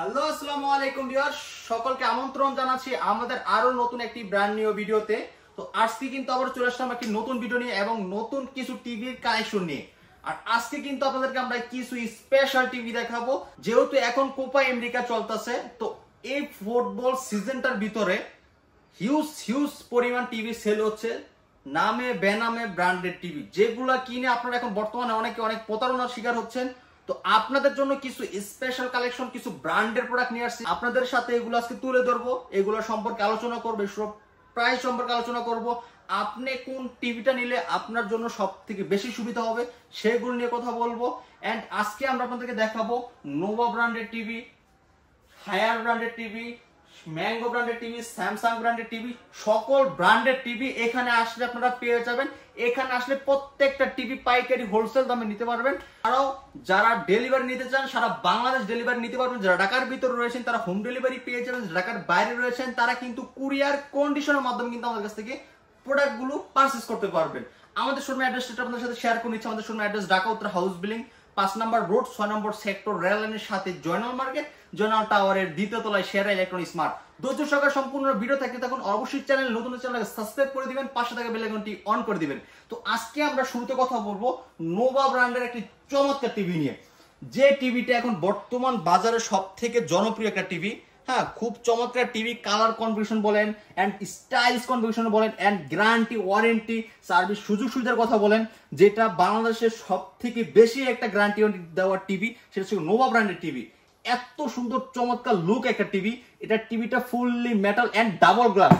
Hello আসসালামু আলাইকুম viewers, সকলকে আমন্ত্রণ জানাচ্ছি আমাদের আরো নতুন একটি ব্র্যান্ড নিউ ভিডিওতে। তো আজকে কিন্তু আবার চলে আসলাম একটি নতুন ভিডিও নিয়ে এবং নতুন কিছু টিভির কালেকশন নিয়ে। আর আজকে কিন্তু আপনাদেরকে আমরা কিছু স্পেশাল টিভি দেখাবো, যেহেতু এখন কোপা আমেরিকা চলতেছে। তো এই ফুটবল সিজনটার ভিতরে হিউজ পরিমাণ টিভি সেল হচ্ছে, নামে বেনামে ব্র্যান্ডেড টিভি, যেগুলা কিনে আপনারা এখন বর্তমানে অনেক প্রতারণার শিকার হচ্ছেন। তো আপনাদের জন্য কিছু স্পেশাল কালেকশন, কিছু ব্র্যান্ডের প্রোডাক্ট নিয়ে আসছি আপনাদের সাথে, এগুলো আজকে তুলে ধরবো, এগুলো সম্পর্কে আলোচনা করবো, সব প্রাইস সম্পর্কে আলোচনা করব। আপনি কোন টিভিটা নিলে আপনার জন্য সব থেকে বেশি সুবিধা হবে সেগুলো নিয়ে কথা বলবো। এন্ড আজকে আমরা আপনাদেরকে দেখাবো নোভা ব্র্যান্ডের টিভি, হায়ার ব্র্যান্ডের টিভি, ম্যাঙ্গো ব্র্যান্ডের টিভি, স্যামসাং ব্র্যান্ডের টিভি, সকল ব্র্যান্ডের টিভি এখানে আসলে আপনারা পেয়ে যাবেন। এখানে আসলে প্রত্যেকটা টিভি পাইকারি হোলসেল দামে নিতে পারবেন। আরও যারা ডেলিভারি নিতে চান সারা বাংলাদেশ ডেলিভারি নিতে পারবেন। যারা ঢাকার ভিতরে রয়েছেন তারা হোম ডেলিভারি পেয়ে যাবেন। ঢাকার বাইরে রয়েছেন তারা কিন্তু কুরিয়ার কন্ডিশনের মাধ্যমে কিন্তু আমাদের কাছ থেকে প্রোডাক্টগুলো পারচেজ করতে পারবেন। আমাদের শোরুম অ্যাড্রেসটা আপনাদের সাথে শেয়ার করে নিচ্ছি। আমাদের শোরুম অ্যাড্রেস ঢাকা উত্তর হাউস বিল্ডিং 5 নম্বর রোড 6 নম্বর সেক্টর, রেল লাইনের সাথে জয়নাল মার্কেট, জয়নাল টাওয়ারের দ্বিতীয় তলায় সেরা ইলেকট্রনিক স্মার্ট। ধৈর্য সহকারে সম্পূর্ণ ভিডিও থাকতে তখন অবশ্যই চ্যানেল নতুন চ্যানেলকে সাবস্ক্রাইব করে দিবেন, পাশে থাকা বেল আইকনটি অন করে দিবেন। তো আজকে আমরা শুরুতে কথা বলবো নোভা ব্র্যান্ডের একটি চমৎকার টিভি নিয়ে, যে টিভিটা এখন বর্তমান বাজারে সবথেকে জনপ্রিয় একটা টিভি। হ্যাঁ, খুব চমৎকার টিভি, কালার কনফিগারেশন বলেন এন্ড স্টাইলিশ কনফিগারেশন বলেন এন্ড গ্যারান্টি ওয়ারেন্টি সার্ভিস সুযোগ সুবিধার কথা বলেন, যেটা বাংলাদেশের সবথেকে বেশি একটা গ্যারান্টি দেওয়ার টিভি সেটা হচ্ছে নোভা ব্র্যান্ডের টিভি। এত সুন্দর চমৎকার লুক একটা টিভি। এটা টিভিটা fully metal and double glass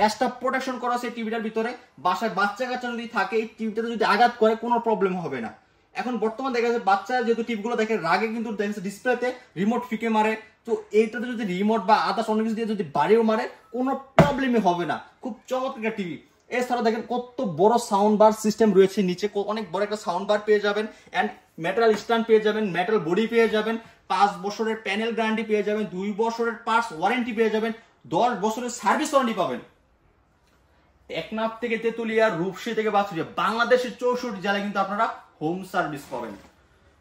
extra protection করা আছে টিভিটার ভিতরে। বাসায় বাচ্চা কাচ্চা যদি থাকে এই টিভিটাতে যদি আঘাত করে কোনো প্রবলেম হবে না। এখন বর্তমান দেখা যাচ্ছে বাচ্চা যেহেতু টিভিগুলো দেখে রাগে কিন্তু দেখছে ডিসপ্লেতে রিমোট ফিকে মারে। তো এইটাতে যদি রিমোট বা আদার্স অন্য কিছু দিয়ে যদি বাড়িও মারে কোনো প্রবলেমই হবে না। খুব চমৎকার টিভি। এছাড়া দেখেন কত বড় সাউন্ড বার সিস্টেম রয়েছে, নিচে অনেক বড় একটা সাউন্ড বার পেয়ে যাবেন এন্ড মেটাল স্ট্যান্ড পেয়ে যাবেন, মেটাল বডি পেয়ে যাবেন, 5 বছরের প্যানেল গ্যারান্টি পেয়ে যাবেন, 2 বছরের পার্টস ওয়ারেন্টি পেয়ে যাবেন, 10 বছরের সার্ভিস ওয়ারেন্টি পাবেন। টেকনাফ থেকে তেতুলিয়া, রূপসী থেকে বাছুরিয়া, বাংলাদেশের 64 জেলায় কিন্তু আপনারা হোম সার্ভিস পাবেন।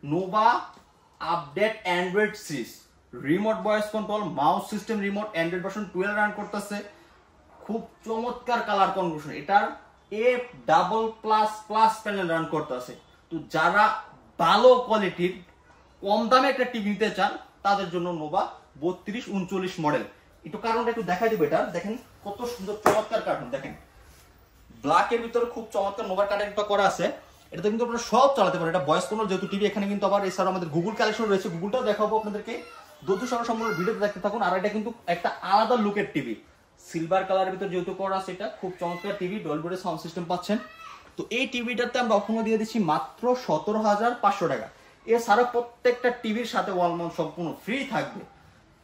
Nova update Android series, remote voice control, mouse system remote, Android version 12 run করতেছে। খুব চমৎকার কালার কনফিগারেশন, এটার A+++ প্যানেল রান করতেছে। তো যারা ভালো কোয়ালিটির কম দামে একটা টিভি নিতে চান তাদের জন্য নোভা 3239 মডেল। একটু কারণটা একটু দেখাই দিব। এটা দেখেন কত সুন্দর চমৎকার কার্টুন, দেখেন ব্ল্যাকের ভিতরে খুব চমৎকার নোভার কার্টুনটা করা আছে। এটাতে কিন্তু আপনারা সব চালাতে পারেন। এটা ভয়েস কন্ট্রোল যেহেতু টিভি, এখানে কিন্তু আবার এছাড়া আমাদের গুগল কালেকশন রয়েছে, গুগলটাও দেখাবো আপনাদেরকে। ধৈর্য সহকারে সম্পূর্ণ ভিডিওতে দেখতে থাকুন। আর এটা কিন্তু একটা আলাদা লুকের টিভি, সিলভার কালারের ভিতরে যেহেতু করা আছে, এটা খুব চমৎকার টিভি, ডলবি সাউন্ড সিস্টেম পাচ্ছেন। তো এই টিভিটাতে আমরা অফার দিয়ে দিচ্ছি মাত্র 17,500 টাকা। এছাড়া প্রত্যেকটা টিভির সাথে ওয়াল মাউন্ট সম্পূর্ণ ফ্রি থাকবে।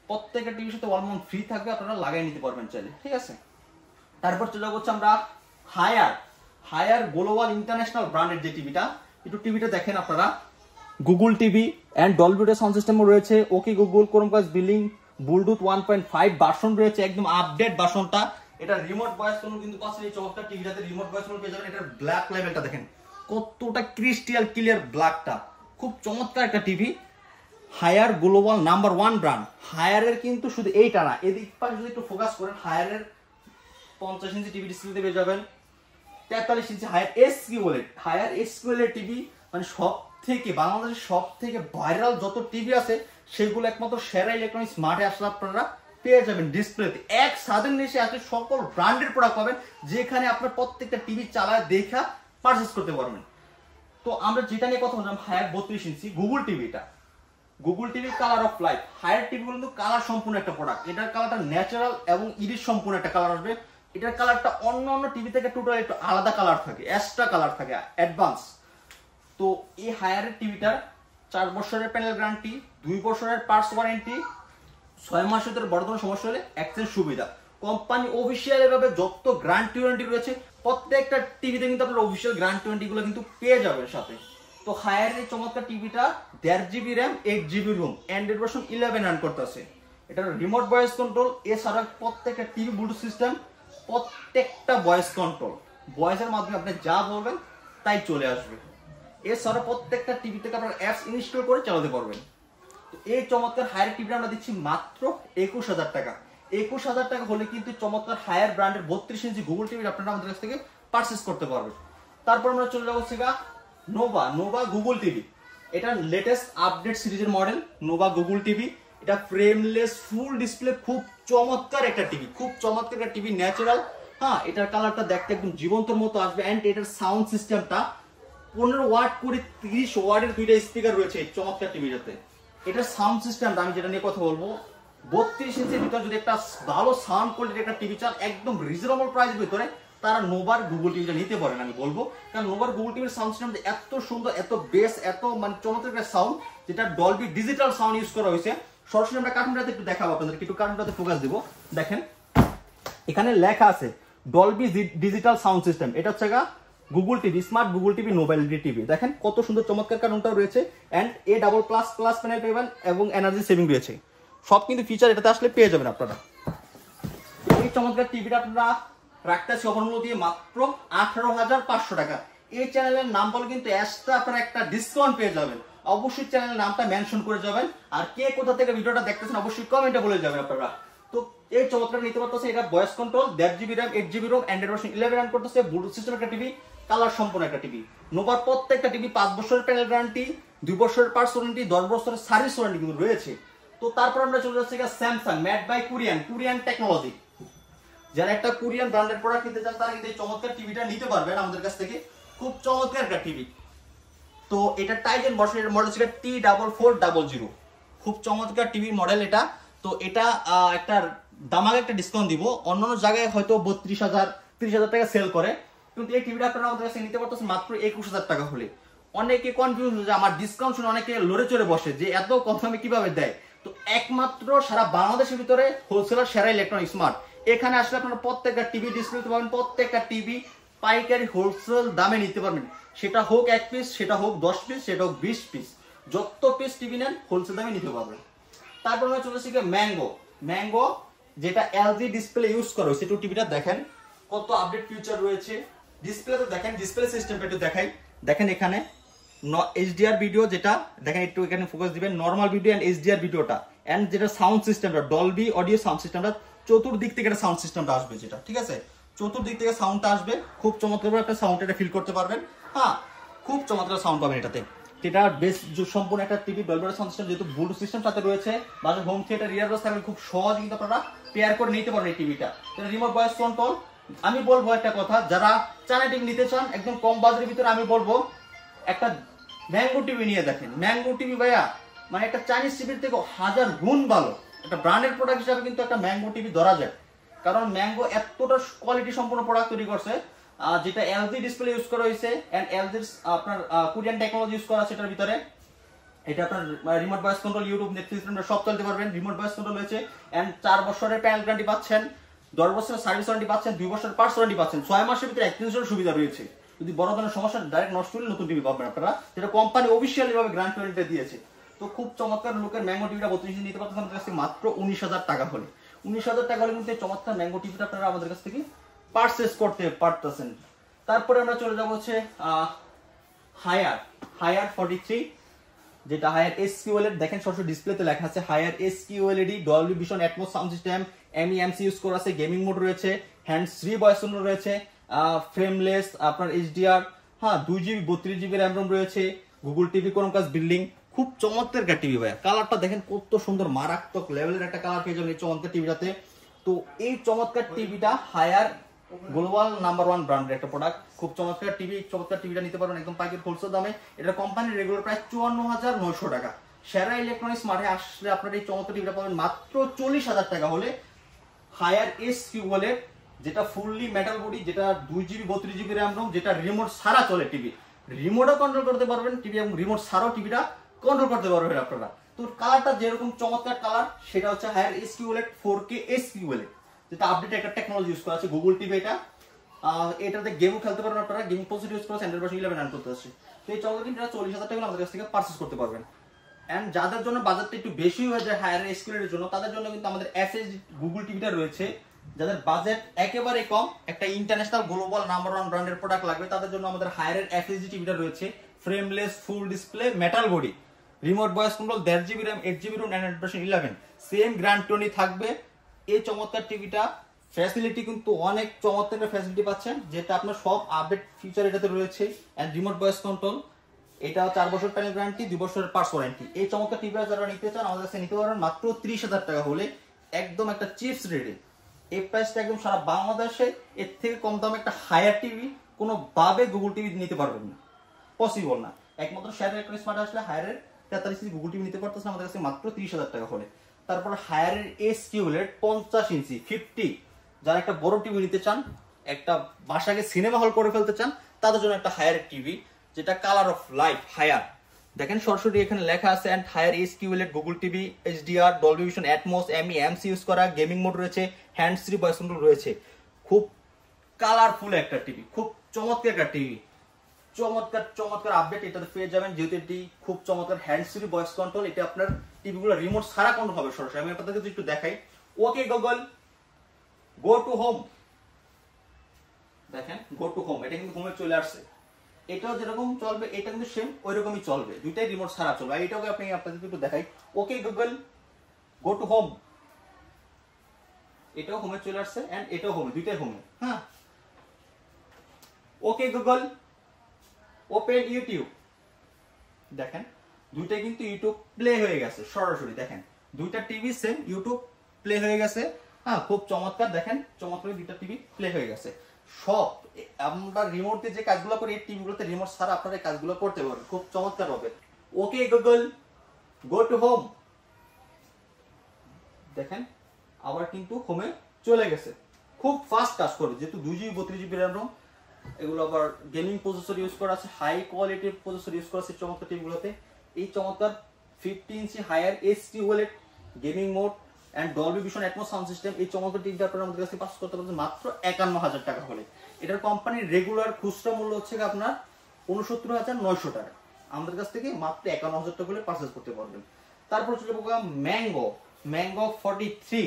প্রত্যেকটা টিভির সাথে ওয়াল মাউন্ট ফ্রি থাকবে, আপনারা লাগাই নিতে পারবেন চাইলে, ঠিক আছে। তারপর চলে যাচ্ছে আমরা হায়ার গ্লোবাল ইন্টারন্যাশনাল ব্র্যান্ডের যে টিভিটা। একটু টিভিটা দেখেন আপনারা, Google TV and Dolby sound সিস্টেমও রয়েছে, okay Google, Chromecast built-in, Bluetooth 1.5 version রয়েছে, একদম আপডেট ভার্সনটা। এটা রিমোট ভয়েস কন্ট্রোল কিন্তু পাচ্ছেন এই চমৎকার টিভিটাতে, রিমোট ভয়েস কন্ট্রোল পেয়ে যাবেন। এটার ব্ল্যাক লেভেলটা দেখেন কতটা ক্রিস্টাল ক্লিয়ার ব্ল্যাকটা, খুব চমৎকার একটা TV. Haier global number 1 brand. হায়ারের কিন্তু শুধু এইটা না, এদিক পাশে যদি একটু ফোকাস করেন, হায়ারের 50 ইঞ্চি টিভি ডিসপ্লে পেয়ে যাবেন, 43 ইঞ্চি হায়ার এসকিউএল এর টিভি। মানে সব থেকে বাংলাদেশের সব থেকে ভাইরাল যত টিভি আছে সেগুলো একমাত্র সেরা ইলেকট্রনিক স্মার্টে আসলে আপনারা পেয়ে যাবেন ডিসপ্লেতে। এক সাদের নিচে আসলে সকল ব্র্যান্ডের প্রোডাক্ট পাবেন, যেখানে আপনার প্রত্যেকটা টিভি চালায় দেখা পারচেজ করতে পারবেন। তো আমরা যেটা নিয়ে কথা বললাম, হায়ার 32 ইঞ্চি গুগল টিভিটা, Google TV colour of life. Haier TV কিন্তু কালার সম্পূর্ণ একটা প্রোডাক্ট। এটার কালারটা ন্যাচারাল এবং ইরিশ সম্পূর্ণ একটা কালার আসবে। এটার কালারটা অন্য টিভি থেকে টোটাল একটু আলাদা কালার থাকে, এক্সট্রা কালার থাকে, অ্যাডভান্স। তো এই হায়ারের টিভিটার 4 বছরের প্যানেল গ্যারান্টি, 2 বছরের পার্টস ওয়ারেন্টি, 6 মাসের ভিতরে বড় কোনো সমস্যা হলে এক্সচেঞ্জ সুবিধা। কোম্পানি অফিসিয়াল ভাবে যত গ্যারান্টি ওয়ারেন্টি রয়েছে প্রত্যেকটা টিভিতে কিন্তু আপনারা অফিসিয়াল গ্যারান্টি ওয়ারেন্টি গুলো কিন্তু পেয়ে যাবেন সাথে। তো হায়ারের চমৎকার টিভিটা 1.5 GB RAM, 8 GB ROM, Android version 11 run করতেছে। এটার রিমোট ভয়েস কন্ট্রোল, এছাড়া প্রত্যেকটা টিভি ব্লুটুথ সিস্টেম, প্রত্যেকটা ভয়েস কন্ট্রোল, ভয়েসের মাধ্যমে আপনি যা বলবেন তাই চলে আসবে। এছাড়া প্রত্যেকটা টিভি থেকে আপনারা অ্যাপস ইনস্টল করে চালাতে পারবেন। তো এই চমৎকার হায়ার টিভিটা আমরা দিচ্ছি মাত্র 21,000 টাকা। 21,000 টাকা হলে কিন্তু চমৎকার হায়ার ব্র্যান্ডের 32 ইঞ্চি গুগল টিভি আপনারা আমাদের কাছ থেকে পারচেজ করতে পারবেন। তারপর আমরা চলে যাবো নোভা গুগল টিভি। এটা লেটেস্ট আপডেট সিরিজের মডেল নোভা গুগল টিভি। এটা ফ্রেমলেস ফুল ডিসপ্লে, খুব চমৎকার একটা টিভি, খুব চমৎকার একটা টিভি, ন্যাচারাল। হ্যাঁ, এটার কালারটা দেখতে একদম জীবন্তর মতো আসবে। এন্ড এটার সাউন্ড সিস্টেমটা 15 ওয়াট করে 30 ওয়াটের দুইটা স্পিকার রয়েছে এই চমৎকার টিভিটাতে। এটার সাউন্ড সিস্টেমটা আমি যেটা নিয়ে কথা বলবো, 32 ইঞ্চির ভিতরে যদি একটা ভালো সাউন্ড কোয়ালিটির একটা টিভি চান একদম রিজনেবল প্রাইসের ভিতরে, তারা নোভার গুগল টিভিটা নিতে পারেন আমি বলবো। কারণ নোভার গুগল টিভির সাউন্ড সিস্টেম এত সুন্দর, এত বেস, এত মানে চমৎকার একটা সাউন্ড, যেটা ডলবি ডিজিটাল সাউন্ড ইউজ করা হয়েছে। সরাসরি আমরা কার্টুনটাতে একটু দেখাবো আপনাদেরকে, একটু কার্টুনটাতে ফোকাস দিব। দেখেন এখানে লেখা আছে ডলবি ডিজিটাল সাউন্ড সিস্টেম। এটা হচ্ছে Google TV, smart Google TV, mobile TV. দেখেন কত সুন্দর চমৎকার কার্টুনটাও রয়েছে। এন্ড A+++ প্যানেল পাবেন এবং এনার্জি সেভিং রয়েছে। সব কিন্তু ফিচার এটাতে আসলে পেয়ে যাবেন আপনারা। এই চমৎকার টিভিটা আপনারা রাখতেছি অফার মূল্য দিয়ে মাত্র 18,500 টাকা। এই চ্যানেলের নাম বলে কিন্তু এক্সট্রা আপনারা একটা ডিসকাউন্ট পেয়ে যাবেন। অবশ্যই চ্যানেলের নামটা মেনশন করে যাবেন। আর কে কোথা থেকে ভিডিওটা দেখতেছেন অবশ্যই কমেন্টে বলে যাবেন আপনারা। তো এই চমৎকার নিতে পারতেছে, এটা voice control, 1.5 GB RAM, 8 GB ROM, Android version 11 run করতেছে, ব্লুটুথ সিস্টেম একটা টিভি, কালার সম্পূর্ণ একটা টিভি। নোভার প্রত্যেকটা টিভি 5 বছরের প্যানেল গ্যারান্টি, 2 বছরের পার্টস ওয়ারেন্টি, 10 বছরের সার্ভিস ওয়ারেন্টি কিন্তু রয়েছে। তো তারপর আমরা চলে যাচ্ছি Samsung, made by Korean technology. যারা একটা কোরিয়ান ব্র্যান্ডের প্রোডাক্ট নিতে চান তারা কিন্তু এই চমৎকার টিভিটা নিতে পারবেন আমাদের কাছ থেকে। খুব চমৎকার একটা টিভি। তো এটা টাইজেন বর্ষের মডেল ছিল T4400, খুব চমৎকার টিভি মডেল এটা। তো এটা একটা দামাকে একটা ডিসকাউন্ট দিব। অন্যান্য জায়গায় হয়তো 32,000 30,000 টাকা সেল করে, কিন্তু এই টিভিটা আপনারা আমাদের কাছে নিতে পারতেছেন মাত্র 21,000 টাকা হলে। অনেকে কনফিউজ হয়ে যায়, আমার ডিসকাউন্ট শুনে অনেকে লড়ে চড়ে বসে যে এত কম দামে কিভাবে দেয়। তো একমাত্র সারা বাংলাদেশের ভিতরে হোলসেলার সেরা ইলেকট্রনিক স্মার্ট। এখানে আসলে আপনারা প্রত্যেকটা টিভি ডিসপ্লে নিতে পারবেন, প্রত্যেকটা টিভি পাইকারি হোলসেল দামে নিতে পারবেন। সেটা হোক 1 পিস, সেটা হোক 10 পিস, সেটা হোক 20 পিস, যত পিস টিভি নেন হোলসেল দামে নিতে পারবেন। তারপর আমরা চলে এসেছি ম্যাঙ্গো, যেটা এলজি ডিসপ্লে ইউজ করা হয়েছে। একটু টিভিটা দেখেন কত আপডেট ফিচার রয়েছে। ডিসপ্লেতে দেখেন, ডিসপ্লে সিস্টেমটা একটু দেখাই। দেখেন এখানে HDR ভিডিও, যেটা দেখেন একটু এখানে ফোকাস দিবেন, নরমাল ভিডিও এন্ড HDR ভিডিওটা। এন্ড যেটা সাউন্ড সিস্টেমটা ডলবি অডিও সাউন্ড সিস্টেমটা, চতুর্দিক থেকে একটা সাউন্ড সিস্টেমটা আসবে, যেটা ঠিক আছে, চতুর্দিক থেকে সাউন্ডটা আসবে। খুব চমৎকার একটা সাউন্ড এটা ফিল করতে পারবেন। হ্যাঁ, খুব চমৎকার সাউন্ড পাবেন এটাতে। এটা বেশ সম্পূর্ণ একটা টিভি, ডলবি সাউন্ড সিস্টেম, যেহেতু ব্লুটুথ সিস্টেম সাথে রয়েছে, বাসা হোম থিয়েটার ইয়ারবাস থাকলে খুব সহজ কিন্তু আপনারা পেয়ার করে নিতে পারেন এই টিভিটা। এটা রিমোট ভয়েস কন্ট্রোল। আমি বলবো একটা কথা, যারা চায়না টিভি নিতে চান একদম কম বাজেটের ভিতরে, আমি বলবো একটা ম্যাঙ্গো টিভি নিয়ে দেখেন। ম্যাঙ্গো টিভি ভাইয়া মানে একটা চাইনিজ টিভির থেকে 1000 গুণ ভালো। একটা ব্র্যান্ডেড প্রোডাক্ট হিসাবে কিন্তু একটা ম্যাঙ্গো টিভি ধরা যায়, কারণ ম্যাঙ্গো এতটা কোয়ালিটি সম্পন্ন প্রোডাক্ট তৈরি করছে, যেটা এলজি ডিসপ্লে ইউজ করা হয়েছে এন্ড এলজির আপনার কোরিয়ান টেকনোলজি ইউজ করা আছে এটার ভিতরে। এটা আপনার remote voice control, YouTube, Netflix সব চলতে পারবেন। রিমোট ভয়েস কন্ট্রোল হয়েছে এন্ড 4 বছরের প্যানেল গ্যারান্টি পাচ্ছেন, 10 বছরের সার্ভিস ওয়ারেন্টি পাচ্ছেন, 2 বছরের পার্টস ওয়ারেন্টি পাচ্ছেন, 6 মাসের ভিতরে এক্সচেঞ্জের সুবিধা রয়েছে। যদি বড় ধরনের সমস্যা ডাইরেক্ট নষ্ট হলে নতুন টিভি পাবেন আপনারা, যেটা কোম্পানি অফিশিয়ালি ভাবে গ্র্যান্ড ওয়ারেন্টি দিয়েছে। তো খুব চমৎকার লুকের ম্যাঙ্গো টিভিটা 32 ইঞ্চি নিতে পারতেছেন আমাদের কাছে মাত্র 19,000 টাকা হলে। 19,000 টাকা হলে কিন্তু চমৎকার ম্যাঙ্গো টিভিটা আপনারা আমাদের কাছ থেকে পারচেজ করতে পারতেছেন। তারপরে আমরা চলে যাব হচ্ছে হায়ার 43, যেটা হায়ার SQLED। দেখেন সরাসরি ডিসপ্লেতে লেখা আছে Haier SQLED, Dolby Vision Atmos sound system, MEMC use করা আছে, গেমিং মোড রয়েছে, হ্যান্ডস ফ্রি ভয়েস কন্ট্রোল রয়েছে, ফ্রেমলেস আপনার HDR, হ্যাঁ 2 GB 32 GB RAM ROM রয়েছে, গুগল টিভি ক্রোমকাস্ট বিল্ডিং। খুব চমৎকার একটা টিভি ভাই, কালারটা দেখেন কত সুন্দর, মারাত্মক লেভেলের একটা কালার পেয়ে যাবেন এই চমৎকার টিভিটাতে। তো এই চমৎকার টিভিটা হায়ার গ্লোবাল নাম্বার 1 ব্র্যান্ডের একটা প্রোডাক্ট। খুব চমৎকার টিভি, চমৎকার টিভিটা নিতে পারবেন একদম পাইকারি হোলসেল দামে। এটা কোম্পানির রেগুলার প্রাইস 54,900 টাকা। সেরা ইলেকট্রনিক্স মার্টে আসলে আপনারা এই চমৎকার টিভিটা পাবেন মাত্র 40,000 টাকা হলে। হায়ার SQLED, যেটা ফুললি মেটাল বডি, যেটা 2 GB 32 GB RAM ROM, যেটা রিমোট ছাড়া চলে টিভি, রিমোটও কন্ট্রোল করতে পারবেন টিভি এবং রিমোট ছাড়াও টিভিটা কন্ট্রোল করতে পারবেন আপনারা। তো কালারটা যেরকম চমৎকার কালার, সেটা হচ্ছে হায়ার SQLED 4K SQLED, যেটা আপডেট একটা টেকনোলজি ইউজ করা আছে গুগল টিভি। এটাতে গেমও খেলতে পারবেন আপনারা, গেমিং প্রসেসর ইউজ করা আছে, অ্যান্ড্রয়েড ভার্সন 11 রান করতে আসছে। তো এই চমৎকার টিভিটা 40,000 টাকা আমাদের কাছ থেকে পারচেজ করতে পারবেন। এন্ড যাদের জন্য বাজেটটা একটু বেশি হয়ে যায় হায়ার SQLED এর জন্য, তাদের জন্য কিন্তু আমাদের SSD গুগল টিভিটা রয়েছে। যাদের বাজেট একেবারে কম, একটা ইন্টারন্যাশনাল গ্লোবাল নাম্বার 1 ব্র্যান্ডের প্রোডাক্ট লাগবে, তাদের জন্য আমাদের হায়ারের SSD টিভিটা রয়েছে, frameless full display metal body. Remote voice control 1.5 GB RAM 8 GB ROM Android version 11 same গ্র্যান্ড টোনি থাকবে। এই চমৎকার টিভিটা ফ্যাসিলিটি কিন্তু অনেক চমৎকার একটা ফ্যাসিলিটি পাচ্ছেন, যেটা আপনার সব আপডেট ফিচার এটাতে রয়েছে। এন্ড রিমোট ভয়েস কন্ট্রোল, এটা 4 বছর প্যানেল গ্যারান্টি, 2 বছরের পার্টস ওয়ারেন্টি। এই চমৎকার টিভিটা যারা নিতে চান আমাদের কাছে নিতে পারেন মাত্র 30,000 টাকা হলে, একদম একটা চিপস রেটে। এই প্রাইসটা একদম সারা বাংলাদেশে এর থেকে কম দামে একটা হায়ার টিভি কোনো ভাবে গুগল টিভি নিতে পারবেন না, পসিবল না। একমাত্র শেয়ার ইলেকট্রনিক্স স্মার্ট আসলে হায়ারের 43 ইঞ্চি গুগল টিভি নিতে পারতেছে আমাদের কাছে মাত্র 30,000 টাকা হলে। তারপর হায়ারের এস কিউলেট 50 ইঞ্চি 50, যারা একটা বড় টিভি নিতে চান, একটা বাসাকে সিনেমা হল করে ফেলতে চান, তাদের জন্য একটা হায়ারের টিভি, যেটা কালার অফ লাইফ হায়ার। দেখেন সরাসরি এখানে লেখা আছে and Haier S QLED Google TV HDR Dolby Vision Atmos MEMC use করা, গেমিং মোড রয়েছে, হ্যান্ডস ফ্রি ভয়েস কন্ট্রোল রয়েছে। খুব কালারফুল একটা টিভি, খুব চমৎকার একটা টিভি, চমৎকার চমৎকার আপডেট এটাতে পেয়ে যাবেন। যেহেতু এটি খুব চমৎকার হ্যান্ডস ফ্রি ভয়েস কন্ট্রোল, এটা আপনার টিভিগুলো রিমোট ছাড়া কন্ট্রোল হবে সরাসরি। আমি আপনাদেরকে একটু দেখাই। Okay Google go to home, দেখেন গো টু হোম, এটা কিন্তু হোমে চলে আসছে। এটাও যেরকম চলবে এটা কিন্তু সেম ওই রকমই চলবে, দুইটাই রিমোট ছাড়া চলবে। আর এটাকে আপনি আপনাদেরকে একটু দেখাই। Okay Google go to home, এটাও হোমে চলে আসছে এন্ড এটাও হোমে, দুইটাই হোমে। হ্যাঁ, ওকে গুগল ওপেন ইউটিউব, দেখেন দুইটাই কিন্তু ইউটিউব প্লে হয়ে গেছে সরাসরি। দেখেন দুইটা টিভি সেম ইউটিউব প্লে হয়ে গেছে। হ্যাঁ, খুব চমৎকার, দেখেন চমৎকার দুইটা টিভি প্লে হয়ে গেছে। সব আমরা রিমোট দিয়ে যে কাজগুলো করি এই টিভিগুলোতে রিমোট ছাড়া আপনারা এই কাজগুলো করতে পারবেন, খুব চমৎকার হবে। Okay Google go to home, দেখেন আবার কিন্তু হোমে চলে গেছে। খুব ফাস্ট কাজ করবে, যেহেতু 2GB 32GB RAM ROM, এগুলো আবার গেমিং প্রসেসর ইউজ করা আছে, হাই কোয়ালিটির প্রসেসর ইউজ করা আছে চমৎকার টিভিগুলোতে। এই চমৎকার 50 inch Haier HD OLED gaming mode and Dolby Vision Atmos sound system, এই চমৎকার টিভিটা আপনারা আমাদের কাছে পাস করতে পারবেন মাত্র 51,000 টাকা হলে। এটার কোম্পানির রেগুলার খুচরা মূল্য হচ্ছে আপনার 69,900 টাকা, আমাদের কাছ থেকে মাত্র 51,000 টাকা হলে পারচেজ করতে পারবেন। তারপর চলে যাবো ম্যাঙ্গো 43,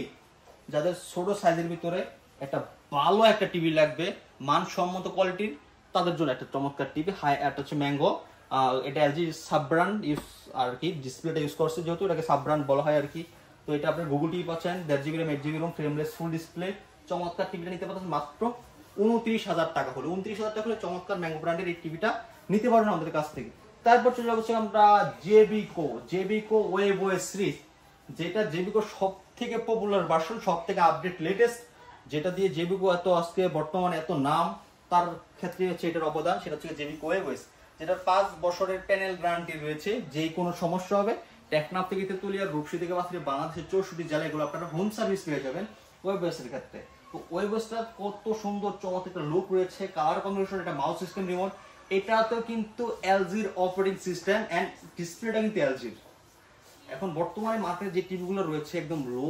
যাদের ছোট সাইজের ভিতরে একটা ভালো একটা টিভি লাগবে মানসম্মত কোয়ালিটির, তাদের জন্য একটা চমৎকার টিভি। হাই একটা হচ্ছে ম্যাঙ্গো, এটা এলজি সাব ব্র্যান্ড ইউজ আর কি, ডিসপ্লেটা ইউজ করছে যেহেতু এটাকে সাব ব্র্যান্ড বলা হয় আর কি। তো এটা আপনার গুগল টিভি পাচ্ছেন 1.5GB RAM 8GB ROM frameless full display, চমৎকার টিভিটা নিতে পারছেন মাত্র 29,000 টাকা হলে। 29,000 টাকা হলে চমৎকার ম্যাঙ্গো ব্র্যান্ডের এই টিভিটা নিতে পারবেন আমাদের কাছ থেকে। তারপর চলে যাবো আমরা জেবিকো ওয়েব ওএস সিরিজ, যেটা জেবিকো সব থেকে পপুলার ভার্সন, সব থেকে আপডেট লেটেস্ট, যেটা দিয়ে জেবিকো এত আজকে বর্তমানে এত নাম, তার ক্ষেত্রে হচ্ছে এটার অবদান, সেটা হচ্ছে জেবিকো ওয়েব ওএস, যেটা 5 বছরের প্যানেল গ্যারান্টি রয়েছে। যে কোনো সমস্যা হবে টেকনাফ থেকে তেতুলিয়া, রূপসী থেকে বাসরি, বাংলাদেশের 64 জেলায় এগুলো আপনারা হোম সার্ভিস পেয়ে যাবেন ওয়েব ওএসের ক্ষেত্রে। তো ওয়েব ওএসটা কত সুন্দর চমৎকার একটা লুক রয়েছে, কালার কম্বিনেশন, এটা মাউস সিস্টেম রিমোট, এটাতেও কিন্তু এলজির অপারেটিং সিস্টেম এন্ড ডিসপ্লেটা কিন্তু এলজির। এখন বর্তমানে মার্কেটে যে টিভিগুলো রয়েছে একদম লো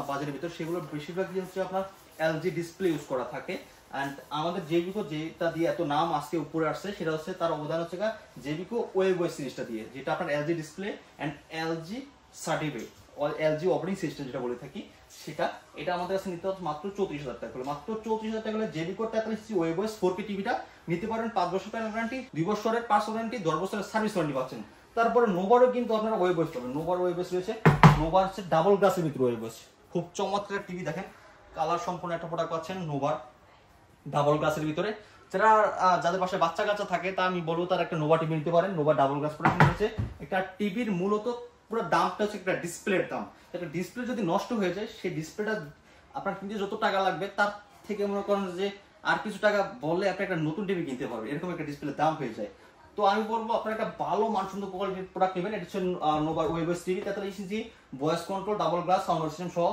বাজারের ভিতর, সেগুলো বেশিরভাগই হচ্ছে আপনার এলজি ডিসপ্লে ইউজ করা থাকে। এন্ড আমাদের জেবিকো যেটা দিয়ে এত নাম আজকে উপরে আসছে, সেটা হচ্ছে তার অবদান হচ্ছে জেবিকো ওয়েব ওএস সিরিজটা দিয়ে, যেটা আপনার LG display and LG certificate LG operating system যেটা বলে থাকি, সেটা এটা আমাদের কাছে নিতে হচ্ছে মাত্র 34,000 টাকা করে। মাত্র 34,000 টাকা হলে জেবিকো 43 ওয়েব ওএস 4K টিভিটা নিতে পারেন। 5 বছর প্যানেল গ্যারান্টি, 2 বছরের পার্টস ওয়ারেন্টি, 10 বছরের সার্ভিস ওয়ারেন্টি পাচ্ছেন। তারপরে নোভারও কিন্তু আপনারা ওয়েব ওএস পাবেন। নোভার ওয়েব ওএস রয়েছে, নোভার হচ্ছে ডাবল গ্লাসের ভিতরে ওয়েব ওএস, খুব চমৎকার টিভি। দেখেন কালার সম্পূর্ণ একটা প্রোডাক্ট পাচ্ছেন নোভার ডাবল গ্লাসের ভিতরে। যারা যাদের পাশে বাচ্চা কাচ্চা থাকে, তা আমি বলবো তারা একটা নোভা টিভি নিতে পারেন। নোভা ডাবল গ্লাস প্রোডাক্ট রয়েছে। একটা টিভির মূলত পুরো দামটা হচ্ছে একটা ডিসপ্লের দাম। একটা ডিসপ্লে যদি নষ্ট হয়ে যায়, সেই ডিসপ্লেটা আপনার কিনতে যত টাকা লাগবে তার থেকে মনে করেন যে আর কিছু টাকা বললে আপনি একটা নতুন টিভি কিনতে পারবেন, এরকম একটা ডিসপ্লে দাম হয়ে যায়। তো আমি বলবো আপনারা একটা ভালো মানসম্মত কোয়ালিটির প্রোডাক্ট নেবেন। এটা হচ্ছে Nova web OS TV 43 inch voice control double glass sound system সহ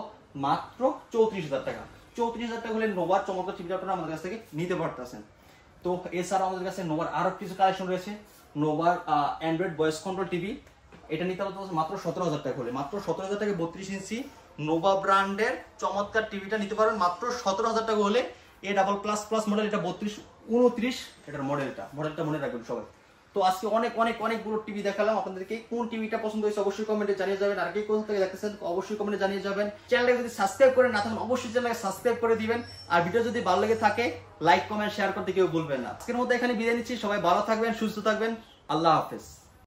মাত্র 34,000 টাকা। 34,000 টাকা হলে নোভার চমৎকার টিভিটা আপনারা আমাদের কাছ থেকে নিতে পারতেছেন। তো এছাড়া আমাদের কাছে নোভার আরো কিছু কালেকশন রয়েছে। নোভার অ্যান্ড্রয়েড ভয়েস কন্ট্রোল টিভি, এটা নিতে পারতেছেন মাত্র 17,000 টাকা হলে। মাত্র 17,000 টাকা 32 ইঞ্চি নোভা ব্র্যান্ডের চমৎকার টিভিটা নিতে পারবেন মাত্র 17,000 টাকা হলে। এ ডাবল প্লাস প্লাস মডেল, এটা 32-29 এটার মডেলটা মনে রাখবেন সবাই। তো আজকে অনেকগুলো টিভি দেখালাম আপনাদেরকে। কোন টিভিটা পছন্দ হয়েছে অবশ্যই কমেন্টে জানিয়ে যাবেন। আর কে কোথা থেকে দেখতেছেন অবশ্যই কমেন্টে জানিয়ে যাবেন। চ্যানেলটাকে যদি সাবস্ক্রাইব করে না থাকেন অবশ্যই চ্যানেলটাকে সাবস্ক্রাইব করে দিবেন। আর ভিডিও যদি ভালো লেগে থাকে লাইক কমেন্ট শেয়ার করতে কেউ ভুলবেন না। আজকের মতো এখানে বিদায় নিচ্ছি। সবাই ভালো থাকবেন, সুস্থ থাকবেন। আল্লাহ হাফেজ।